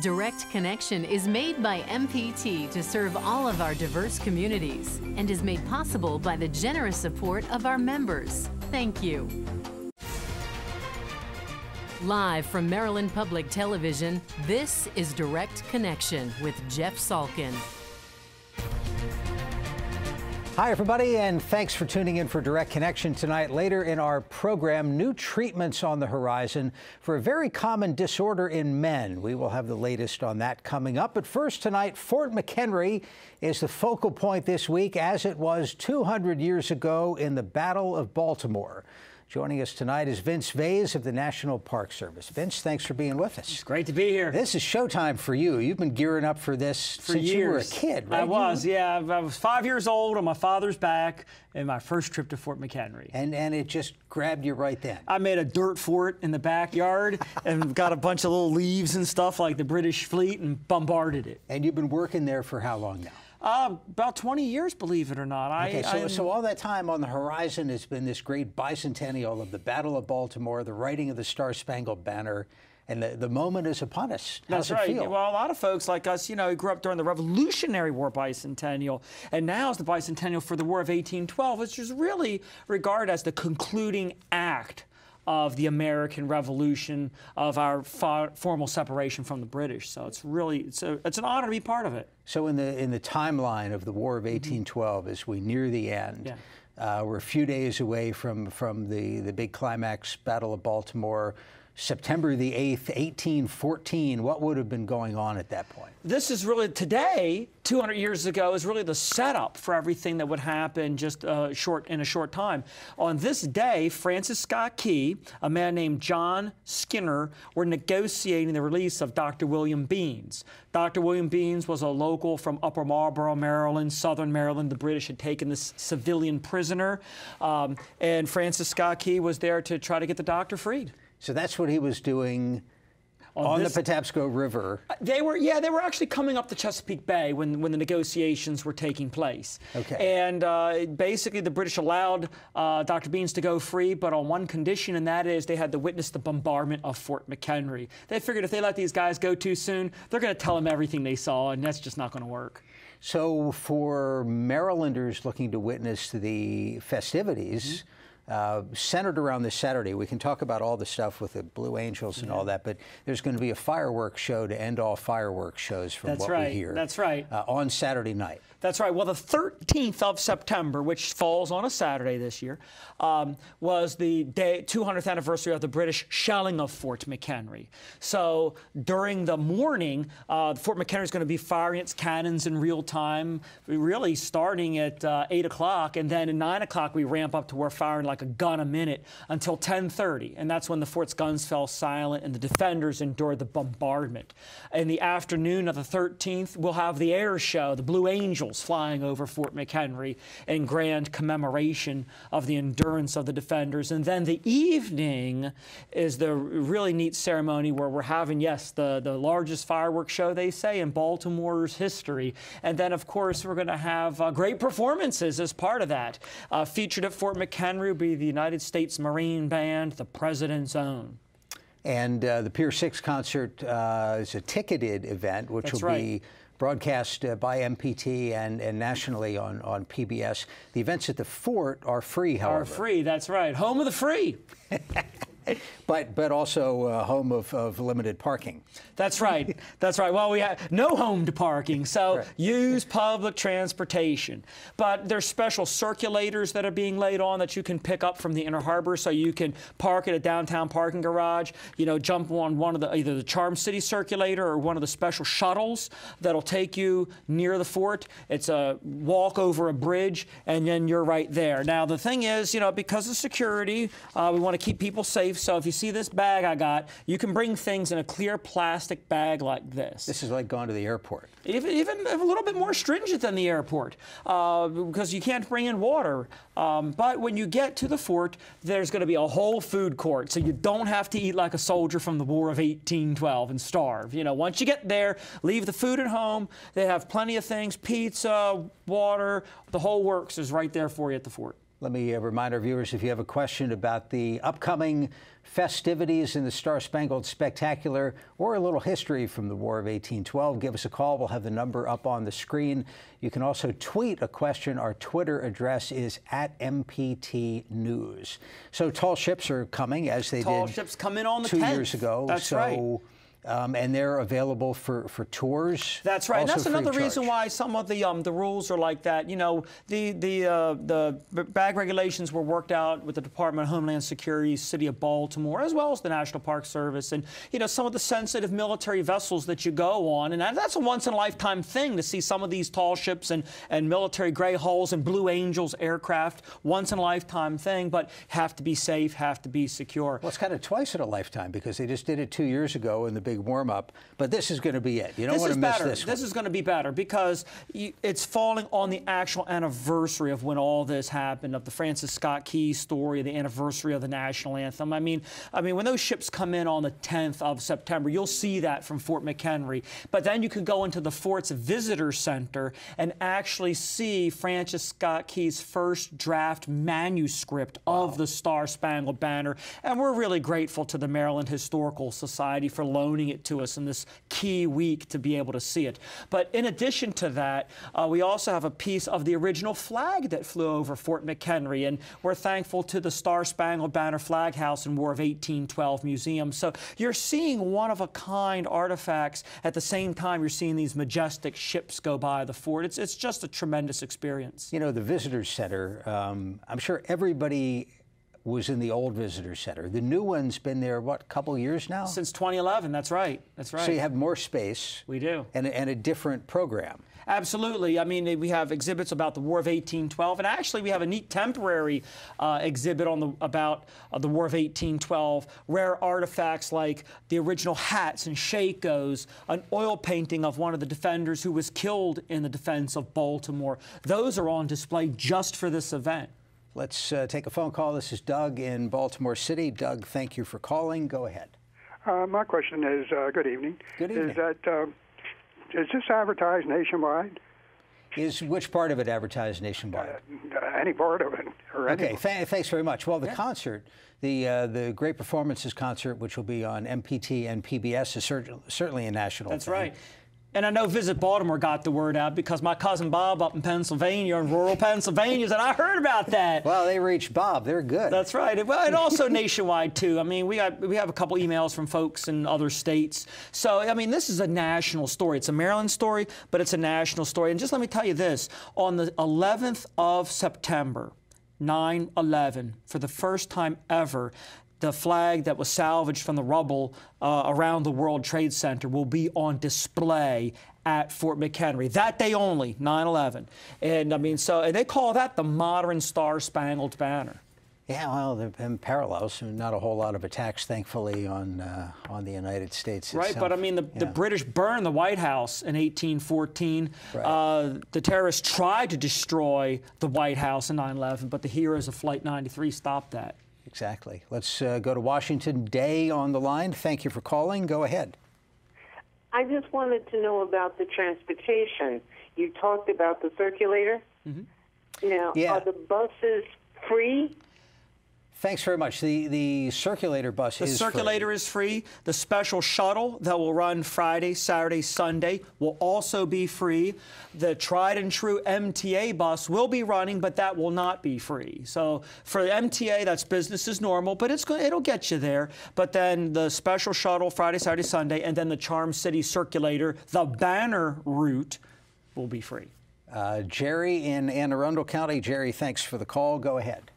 Direct Connection is made by MPT to serve all of our diverse communities and is made possible by the generous support of our members. Thank you. Live from Maryland Public Television, this is Direct Connection with Jeff Salkin. Hi, everybody, and thanks for tuning in for Direct Connection tonight. Later in our program, new treatments on the horizon for a very common disorder in men. We will have the latest on that coming up. But first tonight, Fort McHenry is the focal point this week, as it was 200 years ago in the Battle of Baltimore. Joining us tonight is Vince Vase of the National Park Service. Vince, thanks for being with us. It's great to be here. This is showtime for you. You've been gearing up for this since you were a kid, right? I was, yeah. I was 5 years old on my father's back in my first trip to Fort McHenry. And it just grabbed you right then. I made a dirt fort in the backyard and got a bunch of little leaves and stuff like the British fleet and bombarded it. And you've been working there for how long now? About 20 years, believe it or not. Okay, so all that time on the horizon has been this great bicentennial of the Battle of Baltimore, the writing of the Star-Spangled Banner, and the moment is upon us. How's That's right. It feel? Well, a lot of folks like us, you know, grew up during the Revolutionary War bicentennial, and now is the bicentennial for the War of 1812, which is really regarded as the concluding act of the American Revolution, of our formal separation from the British. So it's really, it's an honor to be part of it. So in the timeline of the War of 1812, as we near the end, we're a few days away from the big climax, Battle of Baltimore, September the 8th, 1814. What would have been going on at that point? This is really, today, 200 years ago, is really the setup for everything that would happen just in a short time. On this day, Francis Scott Key, a man named John Skinner, were negotiating the release of Dr. William Beans. Dr. William Beans was a local from Upper Marlboro, Maryland, Southern Maryland. The British had taken this civilian prisoner, and Francis Scott Key was there to try to get the doctor freed. So that's what he was doing on the Patapsco River. They were actually coming up the Chesapeake Bay when the negotiations were taking place. Okay. And basically the British allowed Dr. Beans to go free, but on one condition, and that is they had to witness the bombardment of Fort McHenry. They figured if they let these guys go too soon, they're going to tell them everything they saw, and that's just not going to work. So for Marylanders looking to witness the festivities, centered around this Saturday, we can talk about all the stuff with the Blue Angels and all that, but there's going to be a fireworks show to end all fireworks shows from what we hear. That's right. On Saturday night. That's right. Well, the 13th of September, which falls on a Saturday this year, was the 200th anniversary of the British shelling of Fort McHenry. So during the morning, Fort McHenry is going to be firing its cannons in real time, really starting at 8 o'clock, and then at 9 o'clock we ramp up to we're firing like a gun a minute until 10:30, and that's when the fort's guns fell silent and the defenders endured the bombardment. In the afternoon of the 13th, we'll have the air show, the Blue Angels flying over Fort McHenry in grand commemoration of the endurance of the defenders. And then the evening is the really neat ceremony where we're having, yes, the largest fireworks show, they say, in Baltimore's history. And then, of course, we're going to have great performances as part of that. Featured at Fort McHenry will be the United States Marine Band, the President's Own. And the Pier 6 concert is a ticketed event, which will be broadcast by MPT and nationally on PBS. The events at the fort are free, however. Are free, that's right. Home of the free. But also home of limited parking. That's right. That's right. Well, we have no home to parking, so use public transportation. But there's special circulators that are being laid on that you can pick up from the Inner Harbor, so you can park at a downtown parking garage. You know, jump on one of the either the Charm City circulator or one of the special shuttles that'll take you near the fort. It's a walk over a bridge, and then you're right there. Now the thing is, you know, because of security, we want to keep people safe. So if you see this bag I got, you can bring things in a clear plastic bag like this. This is like going to the airport. Even a little bit more stringent than the airport because you can't bring in water. But when you get to the fort, there's going to be a whole food court, so you don't have to eat like a soldier from the War of 1812 and starve. You know, once you get there, leave the food at home. They have plenty of things, pizza, water, the whole works is right there for you at the fort. Let me remind our viewers, if you have a question about the upcoming festivities in the Star-Spangled Spectacular or a little history from the War of 1812, give us a call. We'll have the number up on the screen. You can also tweet a question. Our Twitter address is @MPT News. So tall ships are coming, as they Tall did ships come in on the 2 10th. years ago. That's right. And they're available for tours. That's right. And that's another reason charge. why some of the rules are like that. You know, the bag regulations were worked out with the Department of Homeland Security, City of Baltimore, as well as the National Park Service, and you know, some of the sensitive military vessels that you go on, and that's a once-in-a-lifetime thing to see some of these tall ships and military gray hulls and Blue Angels aircraft. Once-in-a-lifetime thing, but have to be safe, have to be secure. Well, it's kind of twice in a lifetime because they just did it 2 years ago in the big warm-up, but this is going to be it. You don't want to miss this one. This is going to be better because it's falling on the actual anniversary of when all this happened, of the Francis Scott Key story, the anniversary of the national anthem. I mean, when those ships come in on the 10th of September, you'll see that from Fort McHenry. But then you can go into the fort's visitor center and actually see Francis Scott Key's first draft manuscript of the Star-Spangled Banner. And we're really grateful to the Maryland Historical Society for loaning it to us in this key week to be able to see it. But in addition to that, we also have a piece of the original flag that flew over Fort McHenry, and we're thankful to the Star-Spangled Banner Flag House and War of 1812 Museum. So you're seeing one-of-a-kind artifacts at the same time you're seeing these majestic ships go by the fort. It's just a tremendous experience. You know, the Visitor Center, I'm sure everybody was in the old Visitor Center. The new one's been there, what, a couple years now? Since 2011, that's right. That's right. So you have more space. We do. And a different program. Absolutely. I mean, we have exhibits about the War of 1812, and actually we have a neat temporary exhibit on about the War of 1812, rare artifacts like the original hats and shakos, an oil painting of one of the defenders who was killed in the defense of Baltimore. Those are on display just for this event. Let's take a phone call. This is Doug in Baltimore City. Doug, thank you for calling. Go ahead. My question is, good evening. Good evening. Is this advertised nationwide? Is which part of it advertised nationwide? Any part of it. Or okay, thanks very much. Well, the concert, the Great Performances concert, which will be on MPT and PBS, is certainly a national That's thing. right. And I know Visit Baltimore got the word out because my cousin Bob up in Pennsylvania, in rural Pennsylvania, said, I heard about that. Well, they reached Bob. They're good. That's right. Well, and also nationwide, too. I mean, we have a couple emails from folks in other states. So, I mean, this is a national story. It's a Maryland story, but it's a national story. And just let me tell you this. On the 11th of September, 9/11, for the first time ever, the flag that was salvaged from the rubble around the World Trade Center will be on display at Fort McHenry. That day only, 9/11. And I mean, and they call that the modern Star-Spangled Banner. Yeah, well, there have been parallels. Not a whole lot of attacks, thankfully, on the United States itself. Right, but I mean, the British burned the White House in 1814. Right. The terrorists tried to destroy the White House in 9/11, but the heroes of Flight 93 stopped that. Exactly. Let's go to Washington. Day on the line. Thank you for calling. Go ahead. I just wanted to know about the transportation. You talked about the circulator. Mm-hmm. Now, are the buses free? Thanks very much. The circulator bus is free. The circulator is free. The special shuttle that will run Friday, Saturday, Sunday will also be free. The tried and true MTA bus will be running, but that will not be free. So for the MTA, that's business as normal, but it'll get you there. But then the special shuttle Friday, Saturday, Sunday, and then the Charm City circulator, the banner route, will be free. Jerry in Anne Arundel County. Jerry, thanks for the call. Go ahead.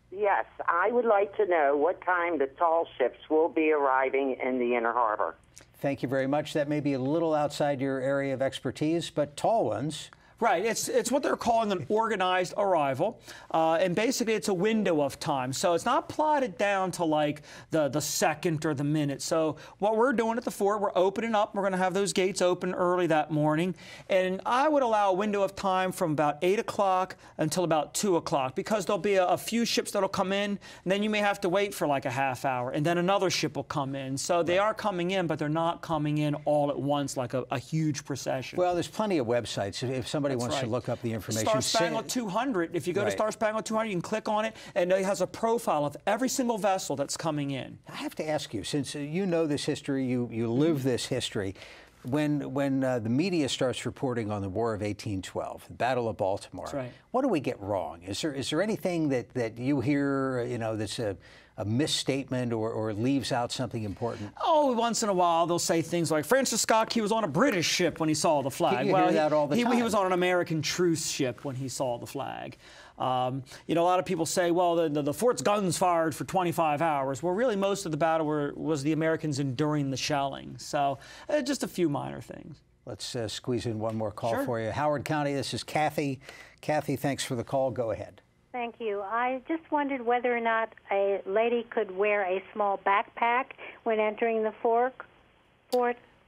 Yes, I would like to know what time the tall ships will be arriving in the Inner Harbor. Thank you very much. That may be a little outside your area of expertise, but tall ones. Right. It's what they're calling an organized arrival, and basically it's a window of time. So it's not plotted down to like the second or the minute. So what we're doing at the fort, we're opening up. We're going to have those gates open early that morning, and I would allow a window of time from about 8 o'clock until about 2 o'clock because there'll be a few ships that'll come in, and then you may have to wait for like a half hour, and then another ship will come in. So they are coming in, but they're not coming in all at once like a huge procession. Well, there's plenty of websites. If somebody somebody wants to look up the information. Star Spangled 200, if you go to Star Spangled 200, you can click on it, and it has a profile of every single vessel that's coming in. I have to ask you, since you know this history, you live this history, when the media starts reporting on the War of 1812, the Battle of Baltimore, what do we get wrong? Is there anything that you hear, that's a misstatement or leaves out something important? Oh, once in a while they'll say things like Francis Scott Key was on a British ship when he saw the flag. You hear that all the time. He was on an American truce ship when he saw the flag. A lot of people say, well, the fort's guns fired for 25 hours. Well, really, most of the battle was the Americans enduring the shelling. So just a few minor things. Let's squeeze in one more call for you. Howard County, this is Kathy. Kathy, thanks for the call. Go ahead. Thank you. I just wondered whether or not a lady could wear a small backpack when entering the fort.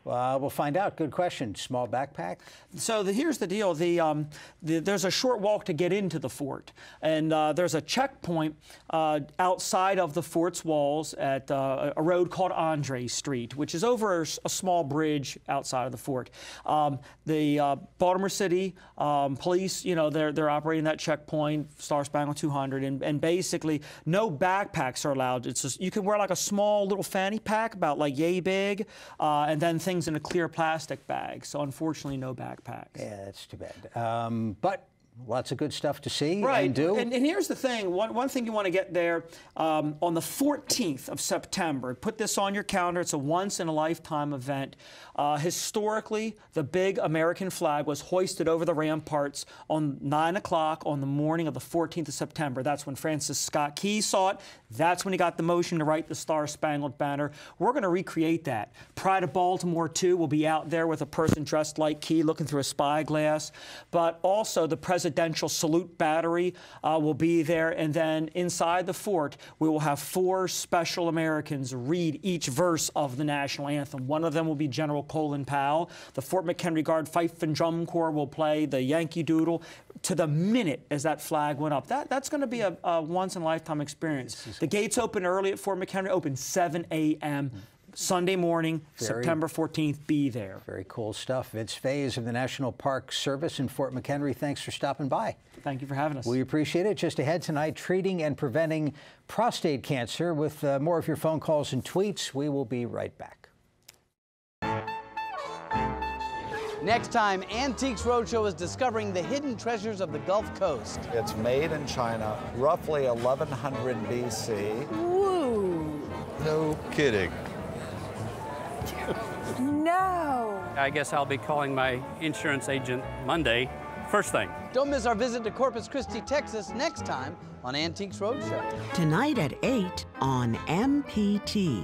We'll find out. Good question. Small backpack? So here's the deal. There's a short walk to get into the fort, and there's a checkpoint outside of the fort's walls at a road called Andre Street, which is over a small bridge outside of the fort. The Baltimore City police, they're operating that checkpoint, Star Spangled 200, and basically no backpacks are allowed. It's just, you can wear like a small little fanny pack, about like yay big, and then things in a clear plastic bag. So unfortunately, no backpacks. Yeah, that's too bad. But lots of good stuff to see and do. And here's the thing. One thing you want to get there on the 14th of September. Put this on your calendar. It's a once-in-a-lifetime event. Historically, the big American flag was hoisted over the ramparts on 9 o'clock on the morning of the 14th of September. That's when Francis Scott Key saw it. That's when he got the motion to write the Star-Spangled Banner. We're going to recreate that. Pride of Baltimore, too, will be out there with a person dressed like Key looking through a spyglass. But also the Presidential Salute Battery will be there. And then inside the fort, we will have 4 special Americans read each verse of the national anthem. One of them will be General Colin Powell. The Fort McHenry Guard Fife and Drum Corps will play the Yankee Doodle to the minute as that flag went up. That's going to be a once-in-a-lifetime experience. The gates open early at Fort McHenry, open 7 a.m. Sunday morning, September 14th, be there. Very cool stuff. Vince Faze of the National Park Service in Fort McHenry, thanks for stopping by. Thank you for having us. We appreciate it. Just ahead tonight, treating and preventing prostate cancer with more of your phone calls and tweets. We will be right back. Next time, Antiques Roadshow is discovering the hidden treasures of the Gulf Coast. It's made in China, roughly 1100 BC. Woo! No kidding. No! I guess I'll be calling my insurance agent Monday, first thing. Don't miss our visit to Corpus Christi, Texas, next time on Antiques Roadshow. Tonight at 8 on MPT.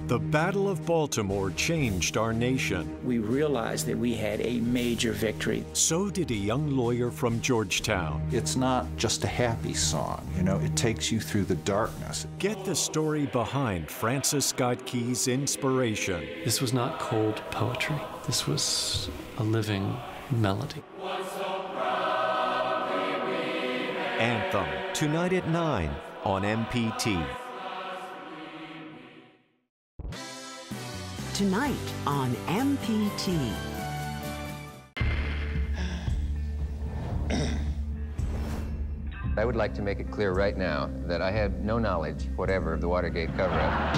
The Battle of Baltimore changed our nation. We realized that we had a major victory. So did a young lawyer from Georgetown. It's not just a happy song, it takes you through the darkness. Get the story behind Francis Scott Key's inspiration. This was not cold poetry. This was a living melody. Anthem, tonight at 9 on MPT. Tonight on MPT. I would like to make it clear right now that I had no knowledge whatever of the Watergate cover-up.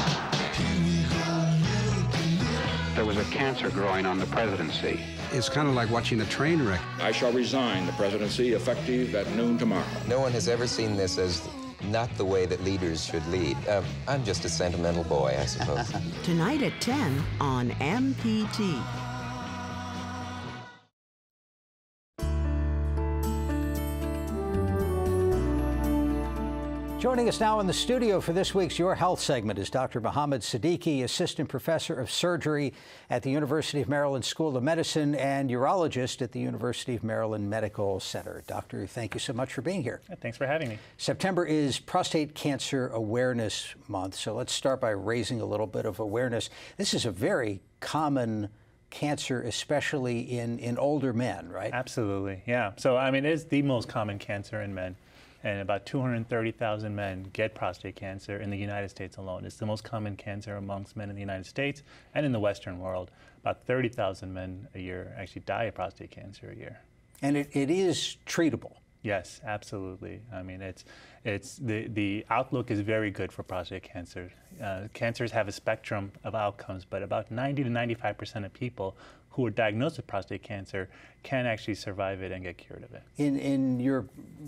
There was a cancer growing on the presidency. It's kind of like watching a train wreck. I shall resign the presidency effective at noon tomorrow. No one has ever seen this as not the way that leaders should lead. I'm just a sentimental boy, I suppose. Tonight at 10 on MPT. Joining us now in the studio for this week's Your Health segment is Dr. Mohammed Siddiqui, Assistant Professor of Surgery at the University of Maryland School of Medicine and urologist at the University of Maryland Medical Center. Doctor, thank you so much for being here. Thanks for having me. September is Prostate Cancer Awareness Month, so let's start by raising a little bit of awareness. This is a very common cancer, especially in older men, right? Absolutely, yeah. So, I mean, it is the most common cancer in men. And about 230,000 men get prostate cancer in the United States alone. It's the most common cancer amongst men in the United States and in the Western world. About 30,000 men a year actually die of prostate cancer a year. And it is treatable. Yes, absolutely. I mean, the outlook is very good for prostate cancer. Cancers have a spectrum of outcomes, but about 90 to 95% of people who are diagnosed with prostate cancer can actually survive it and get cured of it. In your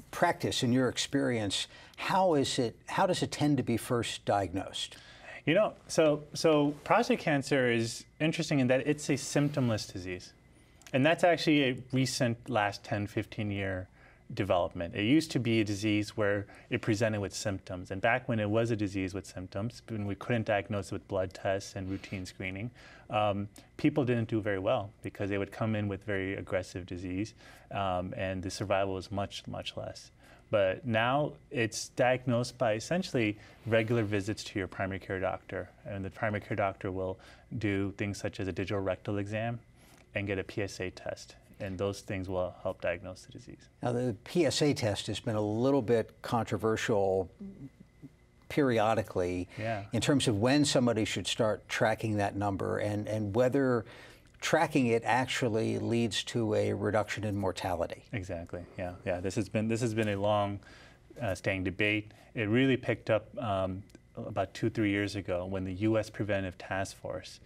practice, in your experience, how does it tend to be first diagnosed? You know, so prostate cancer is interesting in that it's a symptomless disease. And that's actually a recent last 10, 15 year development. It used to be a disease where it presented with symptoms. And back when it was a disease with symptoms, when we couldn't diagnose it with blood tests and routine screening, people didn't do very well because they would come in with very aggressive disease and the survival was much, much less. But now it's diagnosed by essentially regular visits to your primary care doctor. And the primary care doctor will do things such as a digital rectal exam and get a PSA test. And those things will help diagnose the disease. Now, the PSA test has been a little bit controversial periodically in terms of when somebody should start tracking that number and whether tracking it actually leads to a reduction in mortality. Exactly. Yeah. This has been a long standing debate. It really picked up about 2-3 years ago when the U.S. Preventive Task Force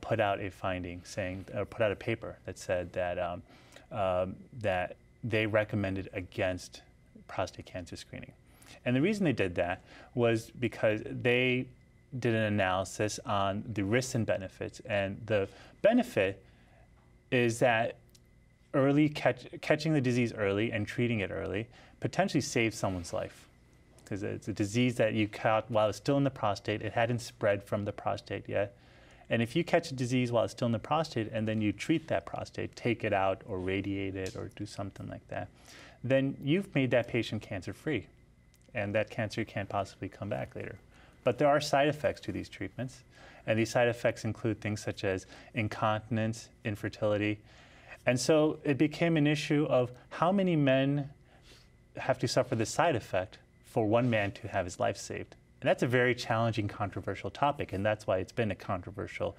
put out a finding saying, or put out a paper that said that that they recommended against prostate cancer screening. And the reason they did that was because they did an analysis on the risks and benefits. And the benefit is that catching the disease early and treating it early potentially saves someone's life. Because it's a disease that you caught while it's still in the prostate. It hadn't spread from the prostate yet. And if you catch a disease while it's still in the prostate and then you treat that prostate, take it out or radiate it or do something like that, then you've made that patient cancer-free. And that cancer can't possibly come back later. But there are side effects to these treatments. And these side effects include things such as incontinence, infertility. And so it became an issue of how many men have to suffer this side effect for one man to have his life saved. And that's a very challenging, controversial topic, and that's why it's been a controversial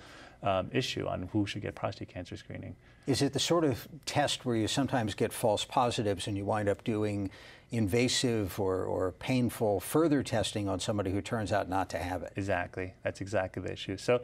issue on who should get prostate cancer screening. Is it the sort of test where you sometimes get false positives and you wind up doing invasive or painful further testing on somebody who turns out not to have it? Exactly. That's exactly the issue. So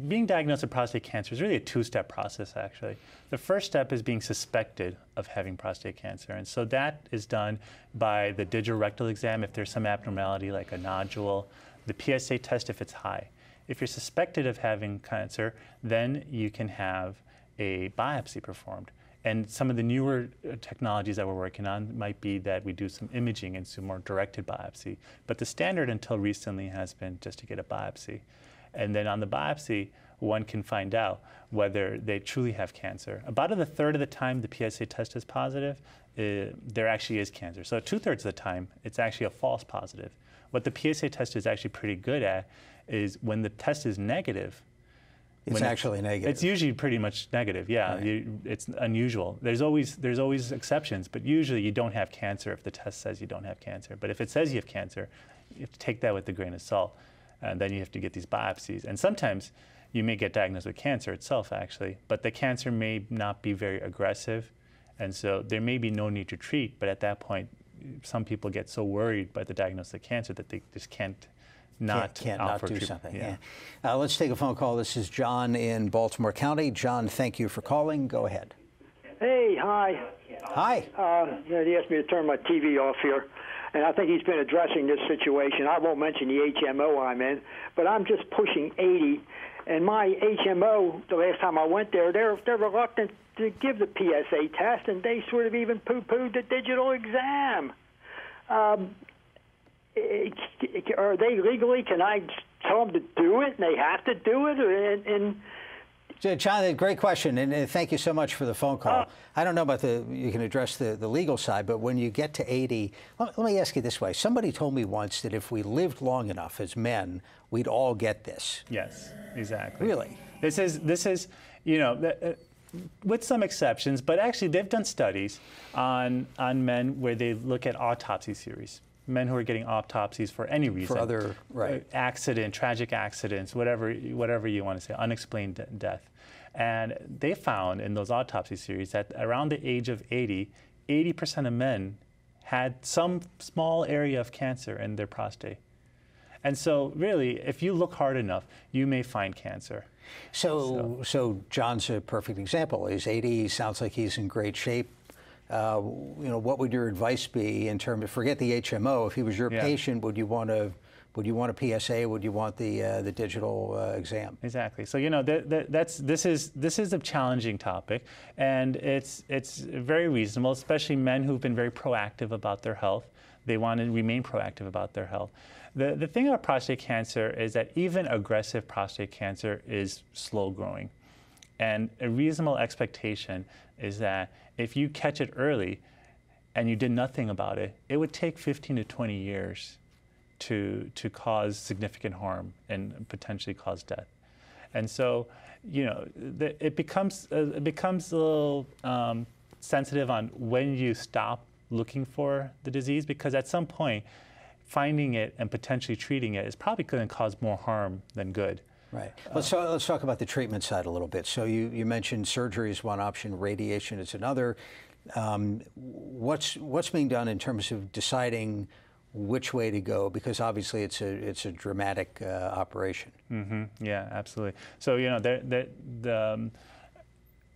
being diagnosed with prostate cancer is really a two-step process, actually. The first step is being suspected of having prostate cancer. And so that is done by the digital rectal exam if there's some abnormality like a nodule, the PSA test if it's high. If you're suspected of having cancer, then you can have a biopsy performed. And some of the newer technologies that we're working on might be that we do some imaging and some more directed biopsy. But the standard until recently has been just to get a biopsy. And then on the biopsy, one can find out whether they truly have cancer. About a third of the time the PSA test is positive, there actually is cancer. So 2/3 of the time, it's actually a false positive. What the PSA test is actually pretty good at is when the test is negative, it's actually negative. It's usually pretty much negative, yeah. Right. It's unusual. There's always exceptions, but usually you don't have cancer if the test says you don't have cancer. But if it says you have cancer, you have to take that with a grain of salt. And then you have to get these biopsies. And sometimes you may get diagnosed with cancer itself, actually, but the cancer may not be very aggressive. And so there may be no need to treat, but at that point, some people get so worried by the diagnosis of cancer that they just can't not do something. Yeah. Let's take a phone call. This is John in Baltimore County. John, thank you for calling. Go ahead. Hey, hi. Hi. He asked me to turn my TV off here, and I think he's been addressing this situation. I won't mention the HMO I'm in, but I'm just pushing 80, and my HMO, the last time I went there, they're reluctant to give the PSA test, and they sort of even poo-pooed the digital exam. Are they legally, can I tell them to do it and they have to do it? John, great question, and thank you so much for the phone call. I don't know about you can address the legal side, but when you get to 80, let me ask you this way. Somebody told me once that if we lived long enough as men, we'd all get this. Yes, exactly. Really? This is, you know, with some exceptions, but actually they've done studies on men where they look at autopsy series. Men who are getting autopsies for any reason. For other, right. Accident, tragic accidents, whatever you want to say, unexplained death. And they found in those autopsy series that around the age of 80, 80% of men had some small area of cancer in their prostate. And so really, if you look hard enough, you may find cancer. So John's a perfect example. He's 80, sounds like he's in great shape. What would your advice be in terms of, forget the HMO, if he was your patient, would you want a PSA? Would you want the digital exam? Exactly. So this is a challenging topic, and it's very reasonable, especially men who've been very proactive about their health. They want to remain proactive about their health. The thing about prostate cancer is that even aggressive prostate cancer is slow growing, and a reasonable expectation is that if you catch it early and you did nothing about it, it would take 15 to 20 years to cause significant harm and potentially cause death. And so, it becomes a little sensitive on when you stop looking for the disease, because at some point, finding it and potentially treating it is probably going to cause more harm than good. Right. Let's talk about the treatment side a little bit. So you mentioned surgery is one option, radiation is another. What's being done in terms of deciding which way to go? Because obviously it's a dramatic operation. Mm-hmm. Yeah, absolutely. So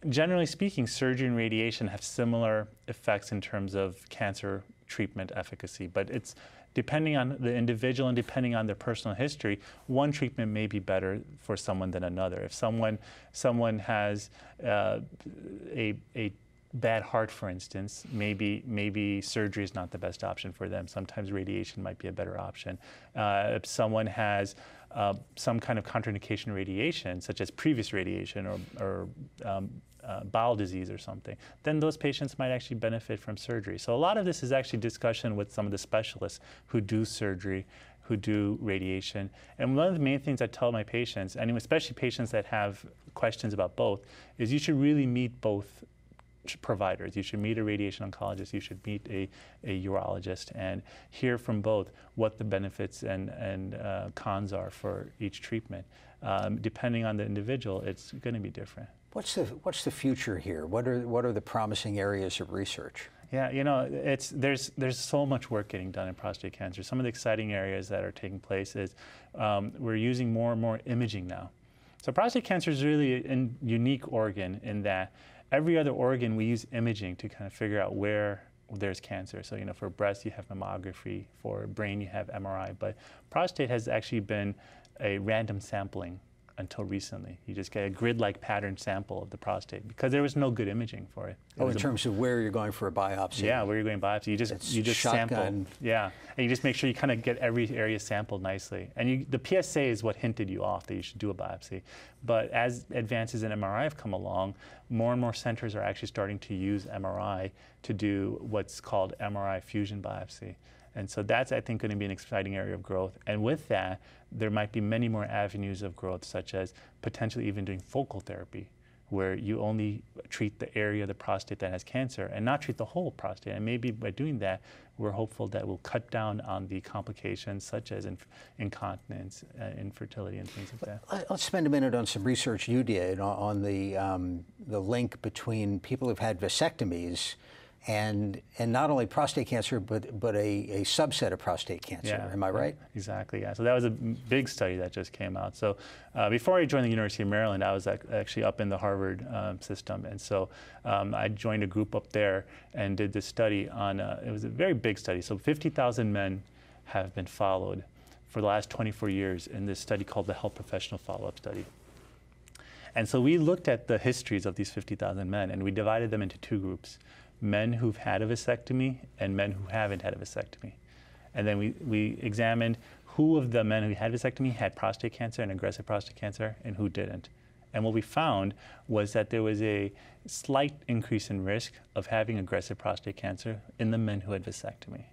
generally speaking, surgery and radiation have similar effects in terms of cancer treatment efficacy, but it's depending on the individual and depending on their personal history, one treatment may be better for someone than another. If someone has a bad heart, for instance, maybe surgery is not the best option for them. Sometimes radiation might be a better option. If someone has some kind of contraindication radiation, such as previous radiation or bowel disease or something, then those patients might actually benefit from surgery. So a lot of this is actually discussion with some of the specialists who do surgery, who do radiation. And one of the main things I tell my patients, and especially patients that have questions about both, is you should really meet both providers. You should meet a radiation oncologist, you should meet a urologist, and hear from both what the benefits and cons are for each treatment. Depending on the individual, it's going to be different. What's the future here? What are the promising areas of research? Yeah, there's so much work getting done in prostate cancer. Some of the exciting areas that are taking place is we're using more and more imaging now. So prostate cancer is really a unique organ in that every other organ we use imaging to kind of figure out where there's cancer. So for breast you have mammography, for brain you have MRI, but prostate has actually been a random sampling until recently. You just get a grid-like pattern sample of the prostate because there was no good imaging for it. In terms of where you're going for a biopsy. Yeah, where you're going biopsy. You just sample. Yeah, and you just make sure you kind of get every area sampled nicely. And the PSA is what hinted you off that you should do a biopsy. But as advances in MRI have come along, more and more centers are actually starting to use MRI to do what's called MRI fusion biopsy. And so that's, I think, going to be an exciting area of growth. And with that, there might be many more avenues of growth, such as potentially even doing focal therapy, where you only treat the area of the prostate that has cancer and not treat the whole prostate. And maybe by doing that, we're hopeful that we'll cut down on the complications such as incontinence, infertility, and things like that. Let's spend a minute on some research you did on the link between people who've had vasectomies and not only prostate cancer, but a subset of prostate cancer. Yeah, am I right? Exactly, yeah. So that was a big study that just came out. So before I joined the University of Maryland, I was actually up in the Harvard system. And so I joined a group up there and did this study on, it was a very big study. So 50,000 men have been followed for the last 24 years in this study called the Health Professional Follow-Up Study. And so we looked at the histories of these 50,000 men and we divided them into two groups. Men who've had a vasectomy and men who haven't had a vasectomy. And then we examined who of the men who had vasectomy had prostate cancer and aggressive prostate cancer and who didn't. And what we found was that there was a slight increase in risk of having aggressive prostate cancer in the men who had vasectomy.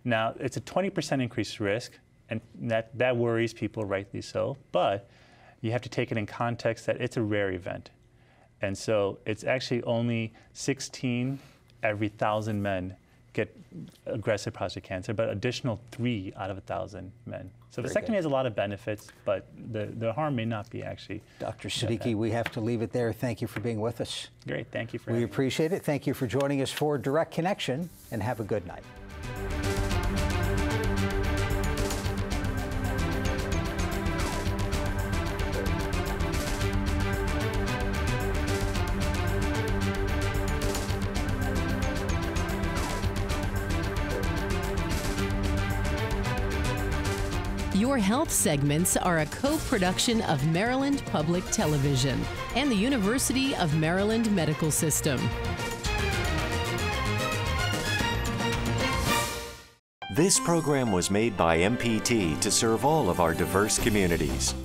Now, it's a 20% increased risk, and that worries people, rightly so, but you have to take it in context that it's a rare event. And so it's actually only 16 every 1,000 men get aggressive prostate cancer, but additional 3 out of 1,000 men. So vasectomy has a lot of benefits, but the harm may not be actually. Dr. Siddiqui, we have to leave it there. Thank you for being with us. Great, thank you for having me. We appreciate it. Thank you for joining us for Direct Connection, and have a good night. Your health segments are a co-production of Maryland Public Television and the University of Maryland Medical System. This program was made by MPT to serve all of our diverse communities.